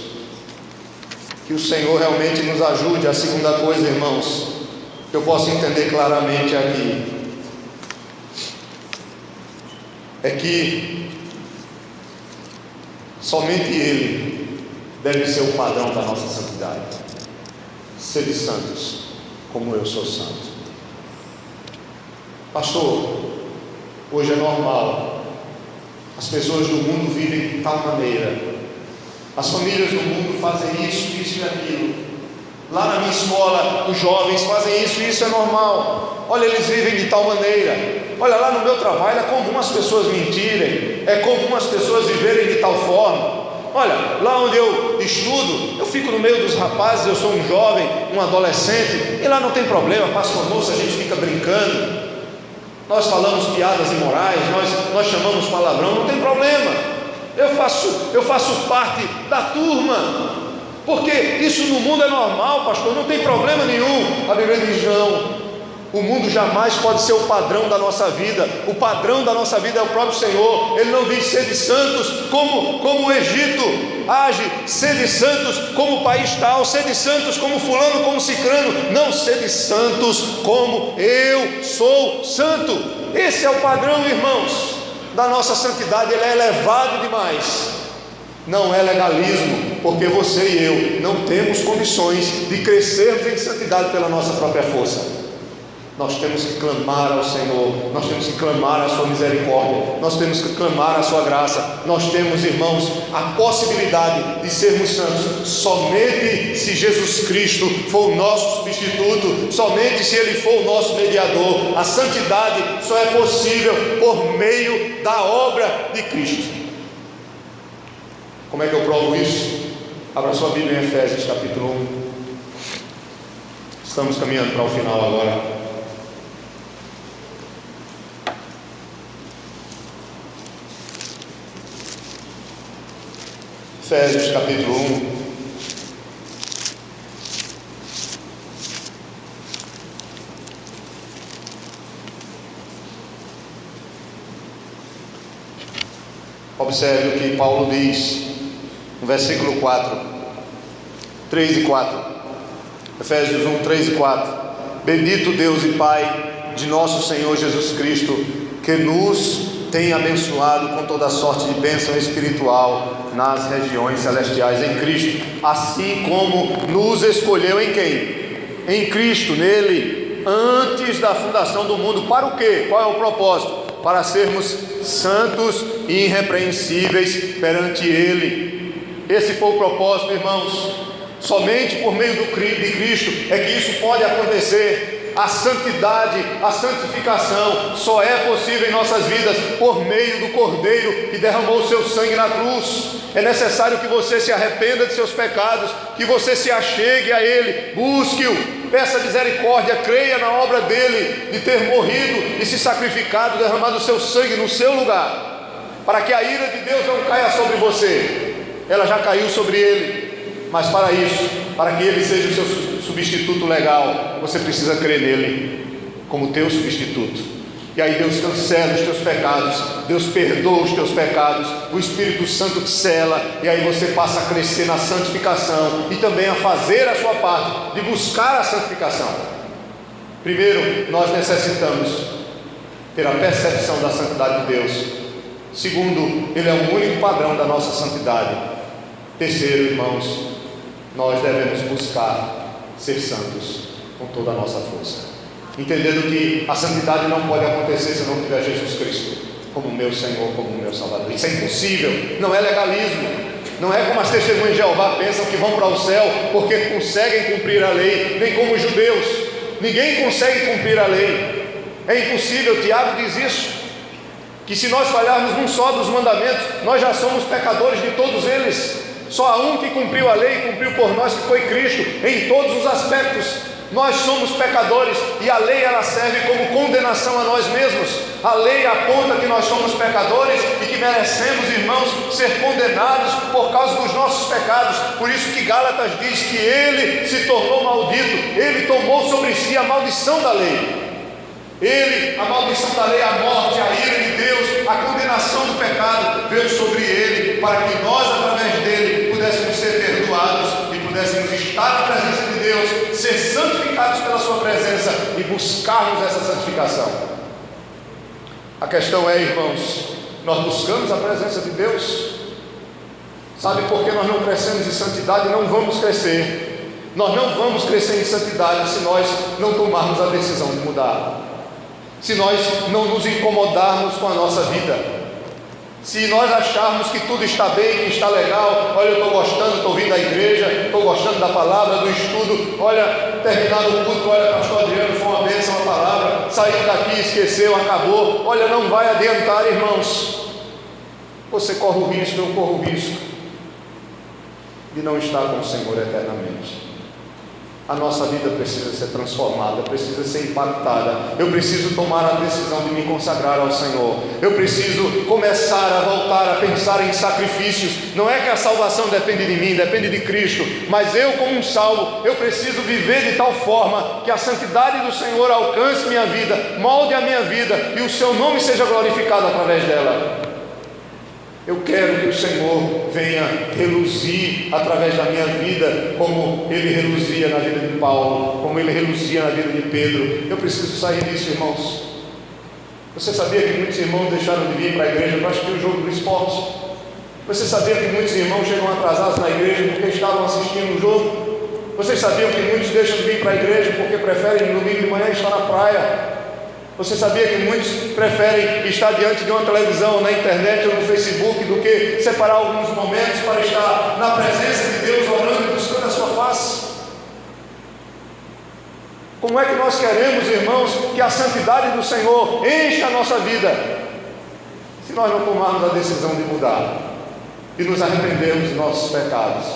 Que o Senhor realmente nos ajude. A segunda coisa, irmãos, que eu posso entender claramente aqui, é que somente Ele deve ser o padrão da nossa santidade. Sede santos, como eu sou santo. Pastor, hoje é normal, as pessoas do mundo vivem de tal maneira, as famílias do mundo fazem isso e aquilo. Lá na minha escola, os jovens fazem isso é normal. Olha, eles vivem de tal maneira. Olha, lá no meu trabalho é comum as pessoas mentirem, é comum as pessoas viverem de tal forma. Olha, lá onde eu estudo, eu fico no meio dos rapazes, eu sou um jovem, um adolescente, e lá não tem problema, passa uma moça, a gente fica brincando, nós falamos piadas imorais, nós chamamos palavrão, não tem problema, eu faço parte da turma, porque isso no mundo é normal, pastor, não tem problema nenhum. A Bíblia diz não. O mundo jamais pode ser o padrão da nossa vida. O padrão da nossa vida é o próprio Senhor. Ele não diz sede santos como o Egito age, sede santos como o país tal, sede santos como fulano, como cicrano. Não, sede santos como eu sou santo. Esse é o padrão, irmãos, da nossa santidade. Ele é elevado demais. Não é legalismo, porque você e eu não temos condições de crescermos em santidade pela nossa própria força. Nós temos que clamar ao Senhor, nós temos que clamar a sua misericórdia, nós temos que clamar a sua graça. Nós temos, irmãos, a possibilidade de sermos santos somente se Jesus Cristo for o nosso substituto, somente se Ele for o nosso mediador. A santidade só é possível por meio da obra de Cristo. Como é que eu provo isso? Abra sua Bíblia em Efésios capítulo 1. Estamos caminhando para o final agora. Efésios capítulo 1. Observe o que Paulo diz no versículo 4, 3 e 4. Efésios 1, 3 e 4. Bendito Deus e Pai de nosso Senhor Jesus Cristo, que nos tem abençoado com toda sorte de bênção espiritual nas regiões celestiais em Cristo, assim como nos escolheu em quem? Em Cristo, nele, antes da fundação do mundo. Para o quê? Qual é o propósito? Para sermos santos e irrepreensíveis perante Ele. Esse foi o propósito, irmãos. Somente por meio de Cristo é que isso pode acontecer. A santidade, a santificação só é possível em nossas vidas por meio do Cordeiro que derramou o seu sangue na cruz. É necessário que você se arrependa de seus pecados, que você se achegue a Ele, busque-o, peça misericórdia, creia na obra dele, de ter morrido e se sacrificado, derramado o seu sangue no seu lugar, para que a ira de Deus não caia sobre você. Ela já caiu sobre ele, mas para isso, para que ele seja o seu substituto legal, você precisa crer nele como teu substituto. E aí Deus cancela os teus pecados, Deus perdoa os teus pecados, o Espírito Santo te sela, e aí você passa a crescer na santificação e também a fazer a sua parte de buscar a santificação. Primeiro, nós necessitamos ter a percepção da santidade de Deus. Segundo, Ele é o único padrão da nossa santidade. Terceiro, irmãos, nós devemos buscar ser santos com toda a nossa força, entendendo que a santidade não pode acontecer se não tiver Jesus Cristo como meu Senhor, como meu Salvador. Isso é impossível, não é legalismo, não é como as testemunhas de Jeová pensam que vão para o céu porque conseguem cumprir a lei, nem como os judeus, ninguém consegue cumprir a lei, é impossível. Tiago diz isso, que se nós falharmos num só dos mandamentos, nós já somos pecadores de todos eles. Só há um que cumpriu a lei, cumpriu por nós, que foi Cristo, em todos os aspectos. Nós somos pecadores e a lei ela serve como condenação a nós mesmos. A lei aponta que nós somos pecadores e que merecemos, irmãos, ser condenados por causa dos nossos pecados. Por isso que Gálatas diz que Ele se tornou maldito, Ele tomou sobre si a maldição da lei. Ele, a maldição da lei, a morte, a ira de Deus, a condenação do pecado veio sobre Ele, para que nós, através dele, pudéssemos ser perdoados e pudéssemos estar na presença de Deus, ser santificados pela sua presença e buscarmos essa santificação. A questão é, irmãos, nós buscamos a presença de Deus? Sabe por que nós não crescemos em santidade? Não vamos crescer. Nós não vamos crescer em santidade se nós não tomarmos a decisão de mudar, se nós não nos incomodarmos com a nossa vida, se nós acharmos que tudo está bem, que está legal. Olha, eu estou gostando, estou vindo à igreja, estou gostando da palavra, do estudo. Olha, terminado o culto, olha, pastor Adriano, foi uma bênção a palavra, saiu daqui, esqueceu, acabou. Olha, não vai adiantar, irmãos. Você corre o risco, eu corro o risco de não estar com o Senhor eternamente. A nossa vida precisa ser transformada, precisa ser impactada. Eu preciso tomar a decisão de me consagrar ao Senhor. Eu preciso começar a voltar a pensar em sacrifícios. Não é que a salvação depende de mim, depende de Cristo, mas eu, como um salvo, eu preciso viver de tal forma que a santidade do Senhor alcance minha vida, molde a minha vida e o seu nome seja glorificado através dela. Eu quero que o Senhor venha reluzir através da minha vida, como Ele reluzia na vida de Paulo, como Ele reluzia na vida de Pedro. Eu preciso sair disso, irmãos. Você sabia que muitos irmãos deixaram de vir para a igreja para assistir o jogo do esporte? Você sabia que muitos irmãos chegam atrasados na igreja porque estavam assistindo um jogo? Vocês sabiam que muitos deixam de vir para a igreja porque preferem no domingo de manhã estar na praia? Você sabia que muitos preferem estar diante de uma televisão, na internet ou no Facebook, do que separar alguns momentos para estar na presença de Deus, orando e buscando a sua face? Como é que nós queremos, irmãos, que a santidade do Senhor encha a nossa vida, se nós não tomarmos a decisão de mudar, de nos arrependermos dos nossos pecados,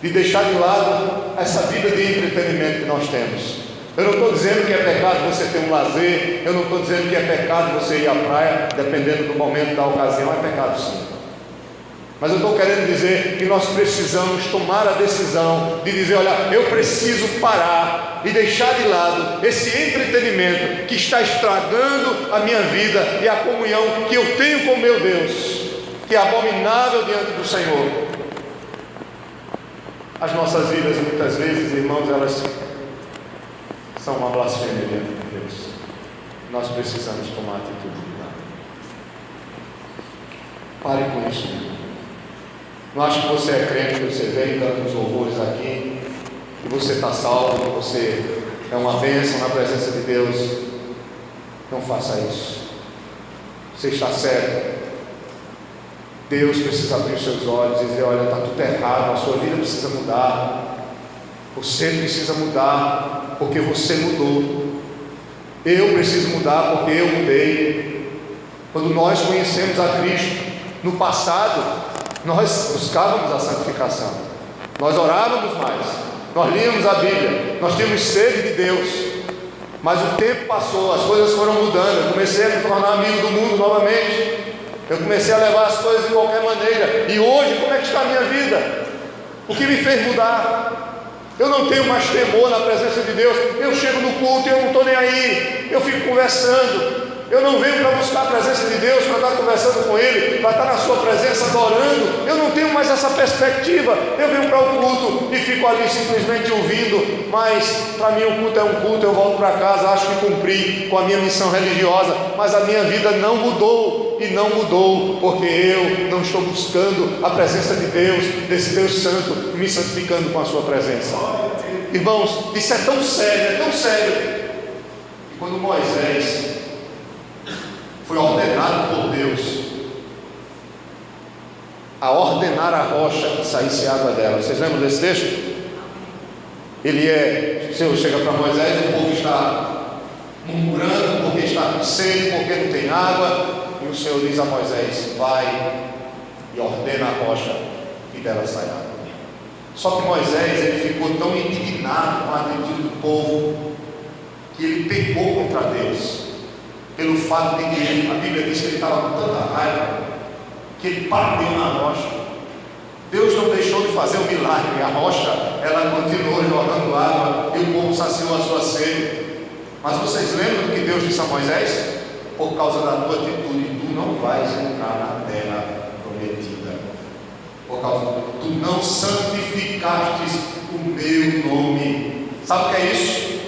de deixar de lado essa vida de entretenimento que nós temos? Eu não estou dizendo que é pecado você ter um lazer, eu não estou dizendo que é pecado você ir à praia, dependendo do momento, da ocasião, é pecado sim. Mas eu estou querendo dizer que nós precisamos tomar a decisão de dizer, olha, eu preciso parar e deixar de lado esse entretenimento que está estragando a minha vida e a comunhão que eu tenho com meu Deus, que é abominável diante do Senhor. As nossas vidas, muitas vezes, irmãos, elas são uma blasfêmia diante de Deus. Nós precisamos tomar atitude de nada. Pare com isso. Não acho que você é crente, que você vem dando os louvores aqui, que você está salvo, que você é uma bênção na presença de Deus. Não faça isso. Você está certo. Deus precisa abrir os seus olhos e dizer, olha, está tudo errado, a sua vida precisa mudar. Você precisa mudar, porque você mudou. Eu preciso mudar, porque eu mudei. Quando nós conhecemos a Cristo, no passado, nós buscávamos a santificação, nós orávamos mais, nós líamos a Bíblia, nós tínhamos sede de Deus. Mas o tempo passou, as coisas foram mudando. Eu comecei a me tornar amigo do mundo novamente. Eu comecei a levar as coisas de qualquer maneira. E hoje, como é que está a minha vida? O que me fez mudar? Eu não tenho mais temor na presença de Deus. Eu chego no culto e eu não estou nem aí. Eu fico conversando. Eu não venho para buscar a presença de Deus, para estar conversando com Ele, para estar na sua presença adorando. Eu não tenho mais essa perspectiva. Eu venho para o culto e fico ali simplesmente ouvindo. Mas para mim o culto é um culto. Eu volto para casa, acho que cumpri com a minha missão religiosa. Mas a minha vida não mudou. E não mudou, porque eu não estou buscando a presença de Deus, desse Deus Santo, me santificando com a sua presença. Irmãos, isso é tão sério, e quando Moisés foi ordenado por Deus a ordenar a rocha que saísse água dela, vocês lembram desse texto? O Senhor chega para Moisés, o povo está murmurando porque está com sede, porque não tem água. E o Senhor diz a Moisés, vai e ordena a rocha e dela sai água. Só que Moisés, ele ficou tão indignado com a atitude do povo, que ele pecou contra Deus, pelo fato de que a Bíblia diz que ele estava com tanta raiva, que ele bateu na rocha. Deus não deixou de fazer o milagre, a rocha, ela continuou jogando água, e o povo saciou a sua sede. Mas vocês lembram do que Deus disse a Moisés? Por causa da tua atitude, tu não vais entrar na terra prometida. Por causa tu não santificastes o meu nome. Sabe o que é isso?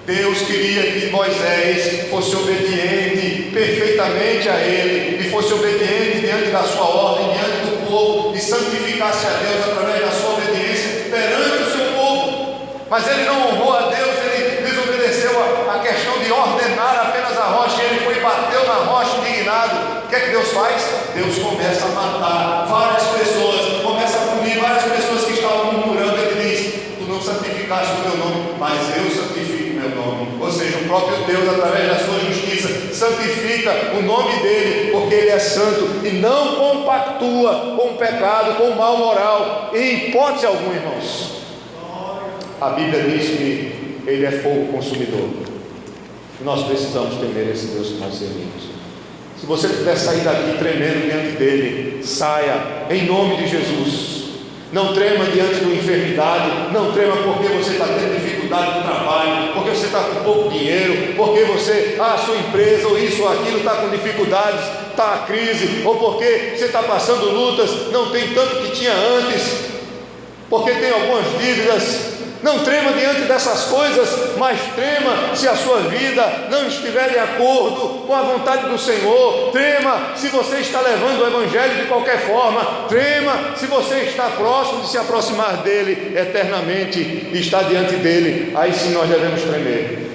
Deus queria que Moisés fosse obediente perfeitamente a Ele, e fosse obediente diante da sua ordem, diante do povo, e santificasse a Deus através da sua obediência perante o seu povo. Mas ele não honrou a Deus, ele desobedeceu a questão de ordenar apenas a rocha, e ele foi e bateu na rocha indignado. O que é que Deus faz? Deus começa a matar várias pessoas, começa a punir várias pessoas que estavam murmurando. Ele diz, tu não santificaste o meu nome, mas eu santifico o meu nome. Ou seja, o próprio Deus, através da sua justiça, santifica o nome dele, porque ele é santo, e não compactua com o pecado, com o mal moral, em hipótese alguma, irmãos. A Bíblia diz que ele é fogo consumidor. Nós precisamos temer esse Deus que nós servimos. Se você puder sair daqui tremendo diante dele, saia em nome de Jesus. Não trema diante da enfermidade, não trema porque você está tendo dificuldade no trabalho, porque você está com pouco dinheiro, porque a sua empresa ou isso ou aquilo está com dificuldades, está a crise, ou porque você está passando lutas, não tem tanto que tinha antes, porque tem algumas dívidas. Não trema diante dessas coisas, mas trema se a sua vida não estiver de acordo com a vontade do Senhor. Trema se você está levando o Evangelho de qualquer forma. Trema se você está próximo de se aproximar dele eternamente e está diante dele. Aí sim nós devemos tremer.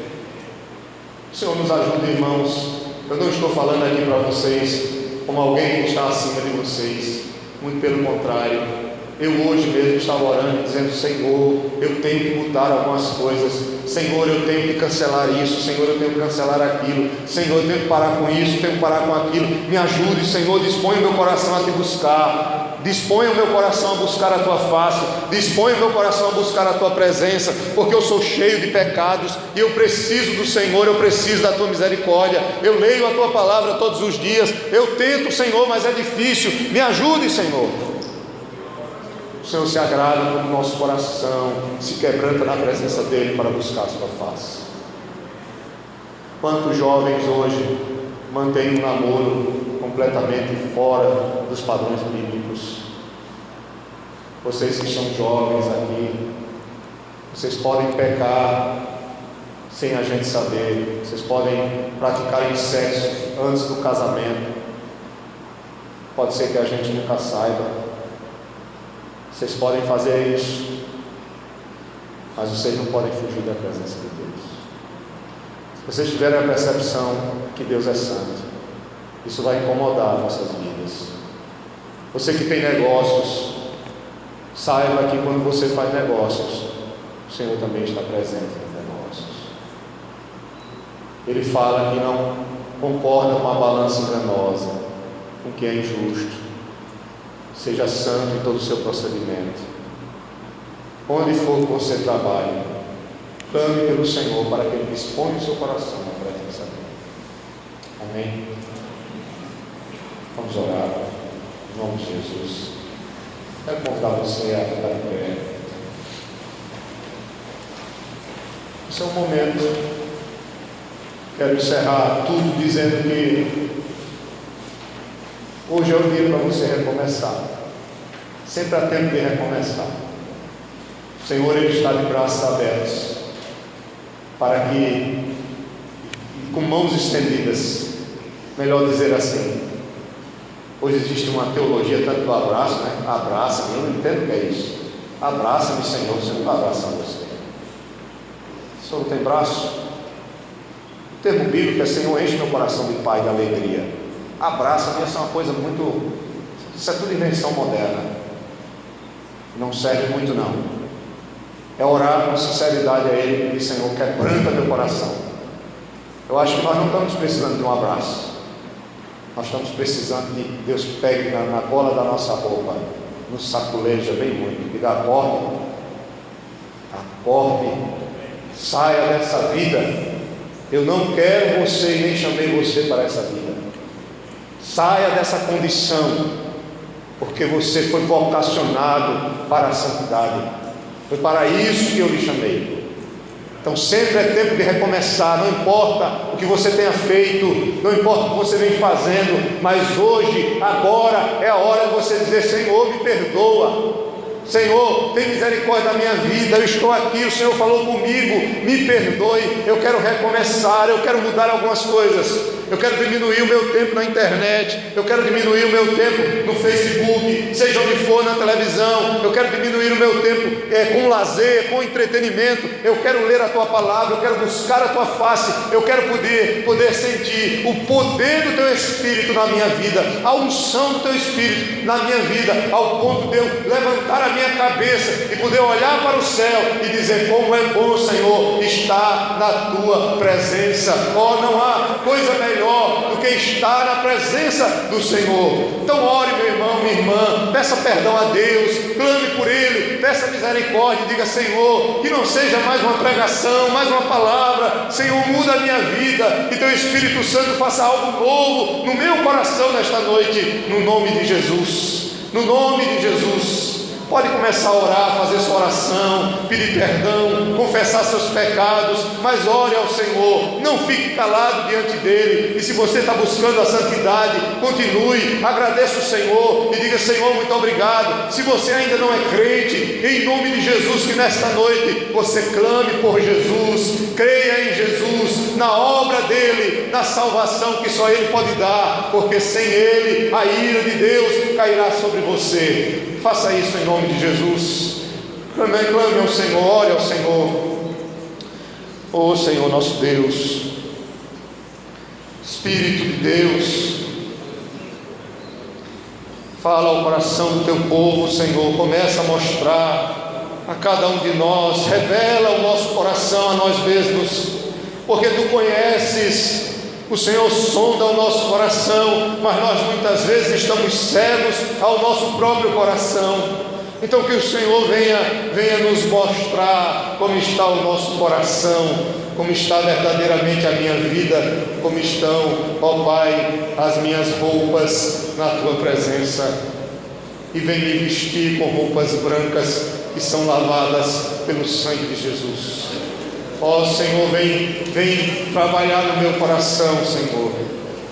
O Senhor nos ajude, irmãos. Eu não estou falando aqui para vocês como alguém que está acima de vocês. Muito pelo contrário. Eu hoje mesmo estava orando, dizendo: Senhor, eu tenho que mudar algumas coisas. Senhor, eu tenho que cancelar isso. Senhor, eu tenho que cancelar aquilo. Senhor, eu tenho que parar com isso, tenho que parar com aquilo. Me ajude, Senhor, dispõe o meu coração a te buscar. Dispõe o meu coração a buscar a tua face. Dispõe o meu coração a buscar a tua presença, porque eu sou cheio de pecados e eu preciso do Senhor, eu preciso da tua misericórdia. Eu leio a tua palavra todos os dias. Eu tento, Senhor, mas é difícil. Me ajude, Senhor. O Senhor se agrada quando o nosso coração se quebranta na presença dEle para buscar a sua face. Quantos jovens hoje mantêm um namoro completamente fora dos padrões bíblicos? Vocês que são jovens aqui, vocês podem pecar sem a gente saber. Vocês podem praticar incesto antes do casamento. Pode ser que a gente nunca saiba. Vocês podem fazer isso, mas vocês não podem fugir da presença de Deus. Se vocês tiverem a percepção que Deus é santo, isso vai incomodar vossas vidas. Você que tem negócios, saiba que quando você faz negócios, o Senhor também está presente nos negócios. Ele fala que não concorda com a balança enganosa, com o que é injusto. Seja santo em todo o seu procedimento. Onde for que você trabalhe, clame pelo Senhor para que Ele disponha o seu coração na presença dEle. Amém? Vamos orar em nome de Jesus. Quero convidar você a ficar em pé. Esse é um momento. Quero encerrar tudo dizendo que hoje é o dia para você recomeçar. Sempre há tempo de recomeçar. O Senhor, Ele está de braços abertos para que, com mãos estendidas, melhor dizer assim. Hoje existe uma teologia tanto do abraço, né? Abraça-me, eu não entendo o que é isso. Abraça-me, Senhor. O Senhor não abraça você. O Senhor não tem braço? O termo bíblico é: Senhor, enche meu coração de paz e de alegria. Abraça-me, essa é uma coisa muito... Isso é tudo invenção moderna. Não serve muito não. É orar com sinceridade a Ele e pedir: Senhor, quebranta meu coração. Eu acho que nós não estamos precisando de um abraço. Nós estamos precisando de Deus pegue na gola da nossa roupa, nos saculeja bem muito, diga: acorde, saia dessa vida. Eu não quero você e nem chamei você para essa vida. Saia dessa condição, porque você foi vocacionado para a santidade. Foi para isso que eu lhe chamei. Então sempre é tempo de recomeçar. Não importa o que você tenha feito, não importa o que você vem fazendo, mas hoje, agora é a hora de você dizer: Senhor, me perdoa. Senhor, tem misericórdia da minha vida, eu estou aqui, o Senhor falou comigo, me perdoe, eu quero recomeçar, eu quero mudar algumas coisas. Eu quero diminuir o meu tempo na internet, eu quero diminuir o meu tempo no Facebook, seja onde for, na televisão. Eu quero diminuir o meu tempo com lazer, com entretenimento. Eu quero ler a Tua palavra, eu quero buscar a Tua face. Eu quero poder sentir o poder do Teu Espírito na minha vida, a unção do Teu Espírito na minha vida, ao ponto de eu levantar a minha cabeça e poder olhar para o céu e dizer: como é bom, Senhor, estar na Tua presença. Oh, não há coisa melhor do que estar na presença do Senhor. Então ore, meu irmão, minha irmã, peça perdão a Deus, clame por Ele, peça misericórdia, diga: Senhor, que não seja mais uma pregação, mais uma palavra. Senhor, muda a minha vida, e Teu Espírito Santo faça algo novo no meu coração nesta noite, no nome de Jesus, no nome de Jesus. Pode começar a orar, fazer sua oração, pedir perdão, confessar seus pecados, mas ore ao Senhor, não fique calado diante dele. E se você está buscando a santidade, continue, agradeça o Senhor e diga: Senhor, muito obrigado. Se você ainda não é crente, em nome de Jesus, que nesta noite você clame por Jesus, creia em Jesus, na obra dele, na salvação que só ele pode dar, porque sem ele a ira de Deus cairá sobre você. Faça isso em nome de Jesus. Clame ao Senhor, ore ao Senhor. Oh Senhor nosso Deus, Espírito de Deus, fala ao coração do teu povo, Senhor. Começa a mostrar a cada um de nós, revela o nosso coração a nós mesmos, porque tu conheces. O Senhor sonda o nosso coração, mas nós muitas vezes estamos cegos ao nosso próprio coração. Então que o Senhor venha nos mostrar como está o nosso coração, como está verdadeiramente a minha vida, como estão, ó Pai, as minhas roupas na tua presença. E vem me vestir com roupas brancas que são lavadas pelo sangue de Jesus. Ó Senhor, vem trabalhar no meu coração, Senhor.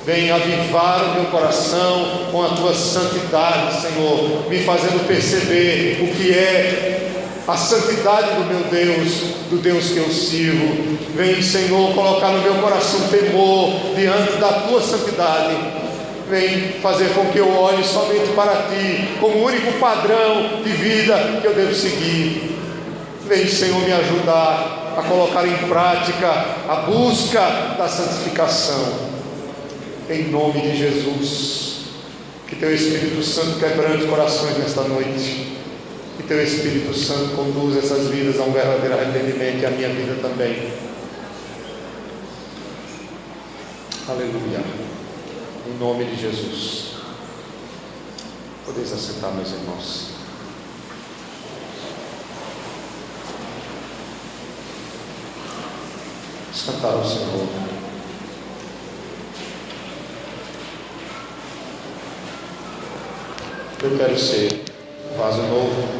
Vem avivar o meu coração com a tua santidade, Senhor, me fazendo perceber o que é a santidade do meu Deus, do Deus que eu sirvo. Vem, Senhor, colocar no meu coração temor diante da tua santidade. Vem fazer com que eu olhe somente para ti, como o único padrão de vida que eu devo seguir. Vem, Senhor, me ajudar a colocar em prática a busca da santificação. Em nome de Jesus, que teu Espírito Santo quebrante corações nesta noite, que teu Espírito Santo conduza essas vidas a um verdadeiro arrependimento, e a minha vida também. Aleluia, em nome de Jesus. Podeis assentar, meus irmãos. Vamos cantar ao Senhor. Eu quero ser vaso novo.